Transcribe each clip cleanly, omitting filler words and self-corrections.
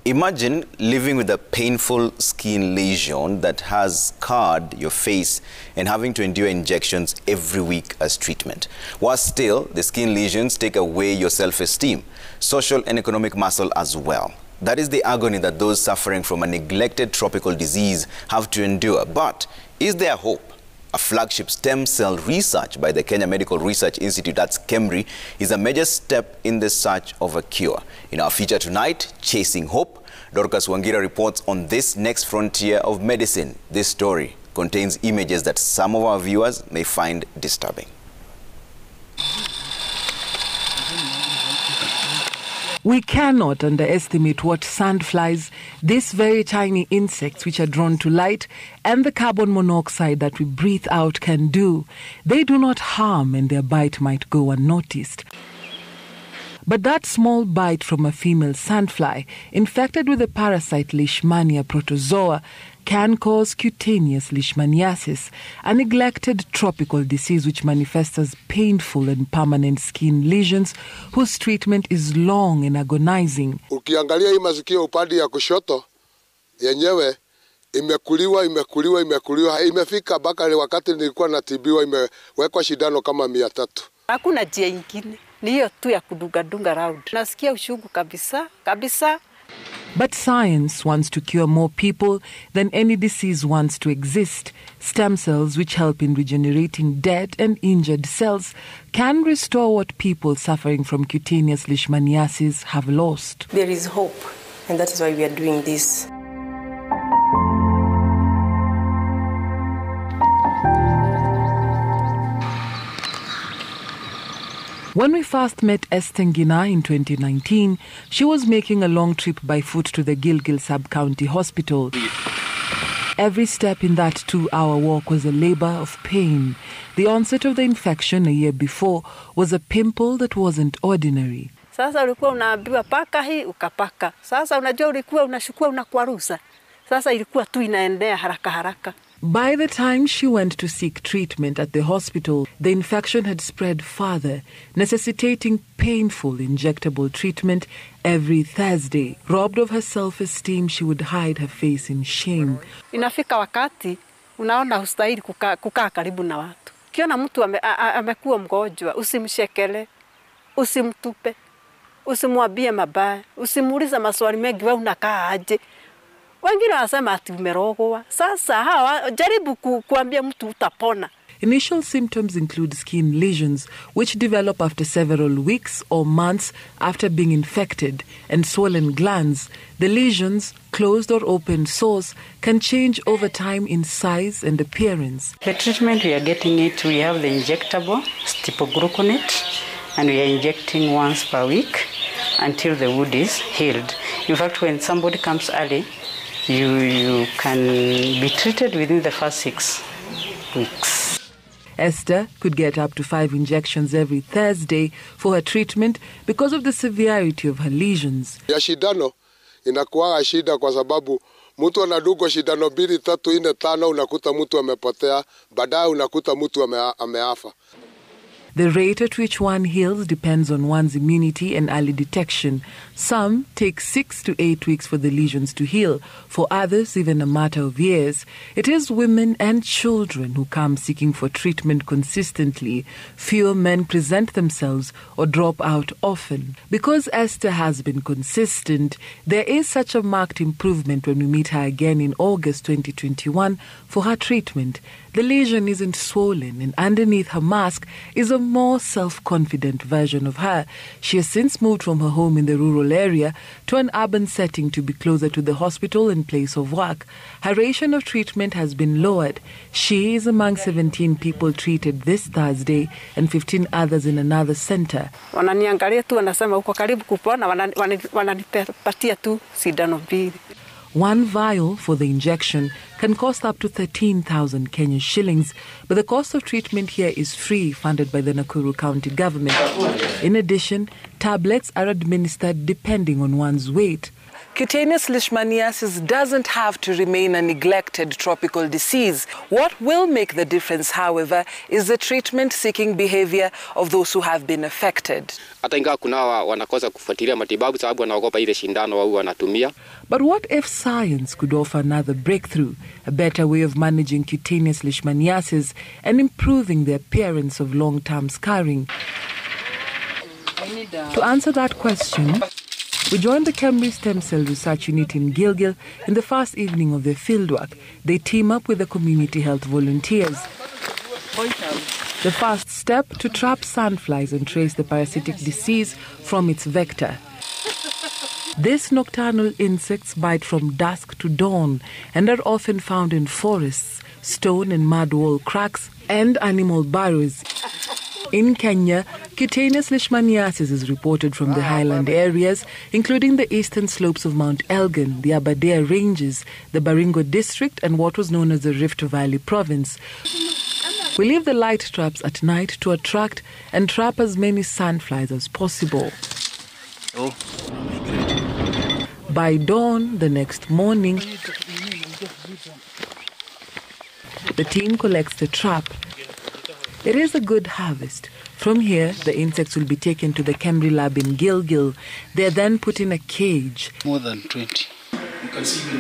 Imagine living with a painful skin lesion that has scarred your face and having to endure injections every week as treatment. Worse still, the skin lesions take away your self-esteem, social and economic muscle as well. That is the agony that those suffering from a neglected tropical disease have to endure. But is there hope? A flagship stem cell research by the Kenya Medical Research Institute, that's KEMRI, is a major step in the search of a cure. In our feature tonight, Chasing Hope, Dorcas Wangira reports on this next frontier of medicine. This story contains images that some of our viewers may find disturbing. We cannot underestimate what sandflies, these very tiny insects which are drawn to light, and the carbon monoxide that we breathe out can do. They do not harm and their bite might go unnoticed. But that small bite from a female sandfly infected with the parasite Leishmania protozoa can cause cutaneous leishmaniasis, a neglected tropical disease which manifests as painful and permanent skin lesions whose treatment is long and agonizing. Ukiangalia hii masikio upande ya kushoto yenyewe imekuliwa imefika mpaka wakati nilikuwa natibiwa imewekwa shindano kama 300. Hakuna njia nyingine. Ni hiyo tu ya kudunga round. Nasikia ushungu kabisa. But science wants to cure more people than any disease wants to exist. Stem cells, which help in regenerating dead and injured cells, can restore what people suffering from cutaneous leishmaniasis have lost. There is hope, and that is why we are doing this. When we first met Esther Ngina in 2019, she was making a long trip by foot to the Gilgil sub-county hospital. Every step in that 2-hour walk was a labor of pain. The onset of the infection a year before was a pimple that wasn't ordinary. Sasa ulikuwa unaambiwa paka hii ukapaka. Sasa unajua ulikuwa unashukua unakwarusa. Sasa ilikuwa tu inaendea haraka. By the time she went to seek treatment at the hospital, the infection had spread further, necessitating painful injectable treatment every Thursday. Robbed of her self-esteem, she would hide her face in shame. Inafika wakati unaona hustahili kukaa karibu na watu. Ukiona mtu amekuwa mgonjwa, usimshekele, usimtupe, usimwambie mabaya, usimuulize maswali mengi, wewe unakaa aje. Wengine wanasema ati umerogwa. Sasa hawa jaribu kuambia mtu utapona. Initial symptoms include skin lesions, which develop after several weeks or months after being infected, and swollen glands. The lesions, closed or open sores, can change over time in size and appearance. The treatment we are getting we have the injectable stipogluconate, and we are injecting once per week until the wound is healed. In fact, when somebody comes early, you can be treated within the first 6 weeks. Esther could get up to 5 injections every Thursday for her treatment because of the severity of her lesions. Ya shindano inakuwa shida kwa sababu mtu anadungwa shindano 2, 3, 4, 5 unakuta mtu amepotea, baadaye unakuta mtu ameafa. The rate at which one heals depends on one's immunity and early detection. Some take 6 to 8 weeks for the lesions to heal, for others even a matter of years. It is women and children who come seeking for treatment consistently. Fewer men present themselves or drop out often. Because Esther has been consistent, there is such a marked improvement when we meet her again in August 2021 for her treatment. The lesion isn't swollen, and underneath her mask is a more self-confident version of her. She has since moved from her home in the rural area to an urban setting to be closer to the hospital and place of work. Her ration of treatment has been lowered. She is among 17 people treated this Thursday and 15 others in another center. Wananiangalia tu wanasema uko karibu kupona, wananipatia tu sindano 2. One vial for the injection can cost up to 13,000 Kenyan shillings, but the cost of treatment here is free, funded by the Nakuru County government. In addition, tablets are administered depending on one's weight. Cutaneous leishmaniasis doesn't have to remain a neglected tropical disease. What will make the difference, however, is the treatment-seeking behavior of those who have been affected. But what if science could offer another breakthrough, a better way of managing cutaneous leishmaniasis and improving the appearance of long-term scarring? To answer that question, we joined the KEMRI Stem Cell Research Unit in Gilgil in the first evening of their fieldwork. They team up with the community health volunteers. The first step, to trap sandflies and trace the parasitic disease from its vector. These nocturnal insects bite from dusk to dawn and are often found in forests, stone and mud wall cracks, and animal burrows. In Kenya, cutaneous leishmaniasis is reported from the highland areas, including the eastern slopes of Mount Elgon, the Aberdare Ranges, the Baringo district, and what was known as the Rift Valley province. We leave the light traps at night to attract and trap as many sandflies as possible. By dawn the next morning, the team collects the trap. It is a good harvest. From here, the insects will be taken to the KEMRI lab in Gilgil. They are then put in a cage. More than 20.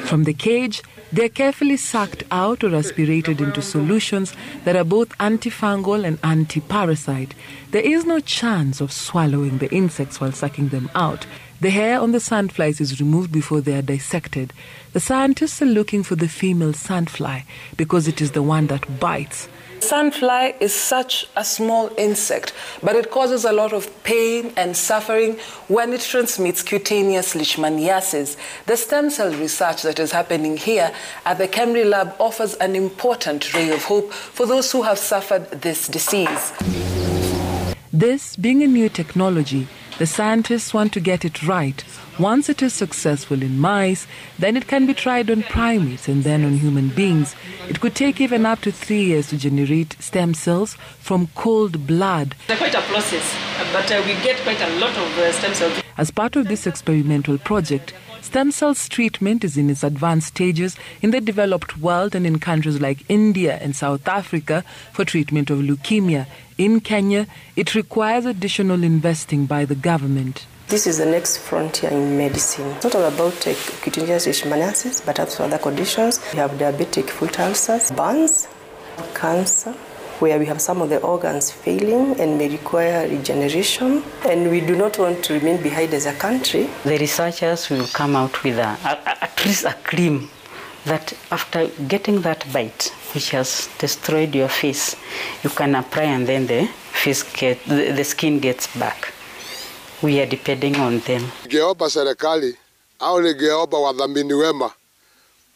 From the cage, they are carefully sucked out or aspirated into solutions that are both antifungal and anti-parasite. There is no chance of swallowing the insects while sucking them out. The hair on the sandflies is removed before they are dissected. The scientists are looking for the female sandfly because it is the one that bites. Sandfly is such a small insect, but it causes a lot of pain and suffering when it transmits cutaneous leishmaniasis. The stem cell research that is happening here at the KEMRI lab offers an important ray of hope for those who have suffered this disease. This being a new technology, the scientists want to get it right. Once it is successful in mice, then it can be tried on primates and then on human beings. It could take even up to 3 years to generate stem cells from cold blood. It's quite a process, but we get quite a lot of stem cells. As part of this experimental project, stem cells treatment is in its advanced stages in the developed world and in countries like India and South Africa for treatment of leukemia. In Kenya, it requires additional investing by the government. This is the next frontier in medicine. It's not all about cutaneous leishmaniasis, but also other conditions. We have diabetic foot ulcers, burns, cancer, where we have some of the organs failing and may require regeneration. And we do not want to remain behind as a country. The researchers will come out with at least a cream that after getting that bite, which has destroyed your face, you can apply and then the skin gets back. We are depending on them. Ningeomba serikali au ningeomba wadhamini wema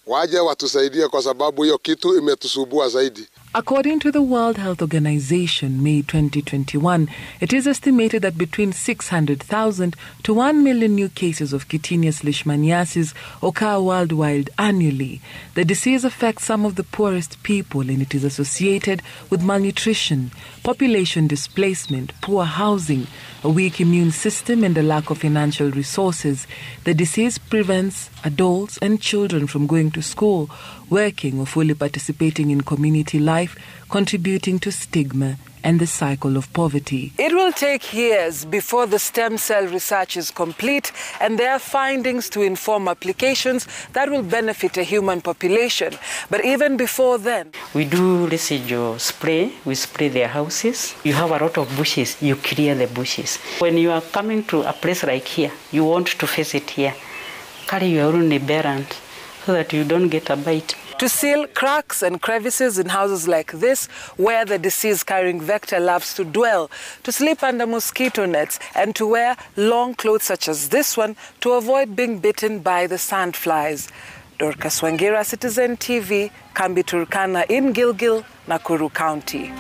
waje watusaidie kwa sababu hiyo kitu imetusumbua zaidi. According to the World Health Organization, May 2021, it is estimated that between 600,000 to 1 million new cases of cutaneous leishmaniasis occur worldwide annually. The disease affects some of the poorest people and it is associated with malnutrition, population displacement, poor housing, a weak immune system and a lack of financial resources. The disease prevents adults and children from going to school, working or fully participating in community life, contributing to stigma and the cycle of poverty. It will take years before the stem cell research is complete and their findings to inform applications that will benefit a human population. But even before then, we do residual spray. We spray their houses. You have a lot of bushes, you clear the bushes. When you are coming to a place like here, you want to face it here. Carry your own berrant so that you don't get a bite. To seal cracks and crevices in houses like this, where the disease-carrying vector loves to dwell, to sleep under mosquito nets, and to wear long clothes such as this one to avoid being bitten by the sandflies. Dorcas Wangira, Citizen TV, Kambi Turkana in Gilgil, Nakuru County.